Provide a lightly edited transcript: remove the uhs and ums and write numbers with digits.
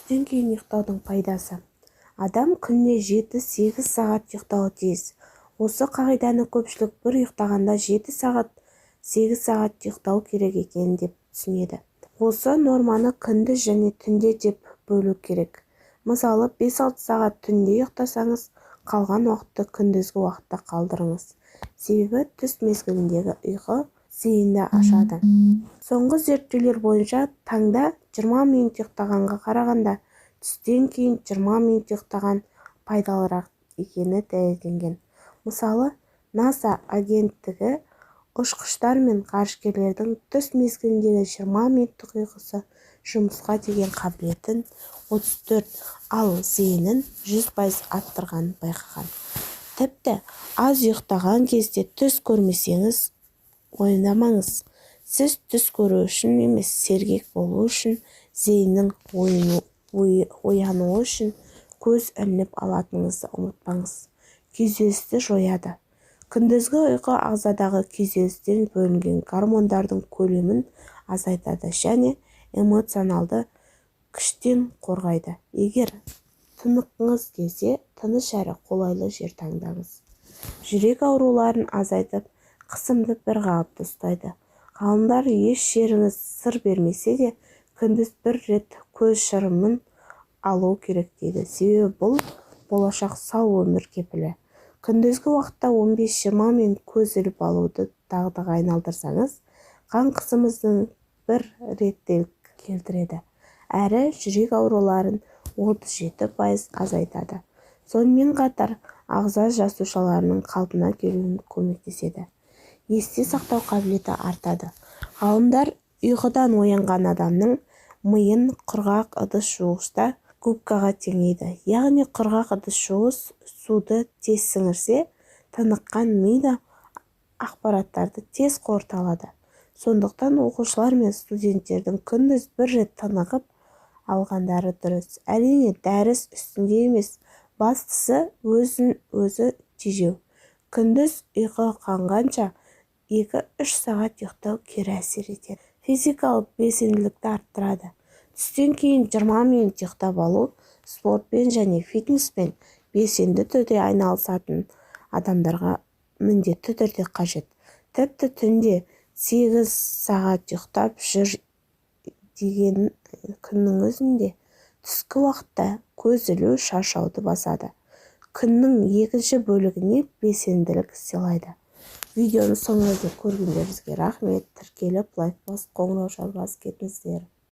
түстен кейін ұйықтаудың пайдасы. Адам күніне 7-8 сағат ұйықтауы тиіс. Осы қағиданы көпшілік бір ұйықтағанда 7 сағат, 8 сағат ұйықтау керек екен деп түсінеді. Осы норманы күндіз және түнде деп бөлу керек. Мысалы, 5-6 сағат түнде ұйықтасаңыз, қалған уақытты күндізгі уақытта қалдырыңыз. Себебі түс мезгіліндегі ұйқы зейінді ашады. Соңғы зерттеулер бойынша таңда 20 минут ұйықтағанға қарағанда түстен кейін 20 минут ұйықтаған пайдалырақ екені дәлелденген. Мысалы, НАСА агенттігі ұшқыштар мен ғарышкерлердің түс мезгіліндегі 20 минуттық ұйқысы жұмысқа деген қабілетін 34, ал зейінін 100% арттырғанын байқаған. Тіпті аз ұйықтаған кезде түс көрмесеңіз, ойламаңыз. Сіз түс көру үшін емес, сергек болу үшін, зейіннің оянуы үшін көз ілініп алатыныңызды ұмытпаңыз. Күйзелісті жояды. Күндізгі ұйқы ағзадағы күйзелістен бөлінген гормондардың көлемін азайтады және эмоционалды күштен қорғайды. Егер тыныққыңыз келсе, тыныш әрі қолайлы жер таңдаңыз. Жүрек ауруларын азайтып, қысымды бір қалыпта ұстайды. Ғалымдар еш жеріңіз сыр бермесе де, күндіз бір рет көз шырымын алу керек дейді. Себебі бұл болашақ сау өмір кепілі. Күндізгі уақытта 15-20 минут көз іліп алуды дағдыға айналдырсаңыз, қан қысымыңыздың бір реттілік келтіреді. Әрі жүрек ауруларын 37% азайтады. Сонымен қатар ағза жасушаларының қалпына келуіне көмектеседі. Есте сақтау қабілеті артады. Ғалымдар ұйқыдан оянған адамның миын құрғақ ыдыс жуғышта губкаға теңейді. Яғни құрғақ ыдыс жуғыш суды тез сіңірсе, тыныққан мида ақпараттарды тез қорыталады. Сондықтан оқушылар мен студенттердің күндіз бір рет тынығып алғандары дұрыс. Әрине, дәріс үстінде емес, бастысы өзін-өзі тежеу. Күндіз ұйқы қанғанша 2-3 сағат ұйықтау кері әсер етеді. Физикалық белсенділікті арттырады. Түстен кейін 20 минут ұйықтап алу спортпен және фитнеспен белсенді түрде айналысатын адамдарға міндетті түрде қажет. Тіпті түнде 8 сағат ұйықтап жүр деген күннің өзінде түскі уақытта көз ілу шаршауды басады. Күннің екінші бөлігіне белсенділік сыйлайды. Видеоны соңына дейін көргендеріңізге рахмет. Тіркеліп, лайк басып, қоңырау шалып кетіңіздер.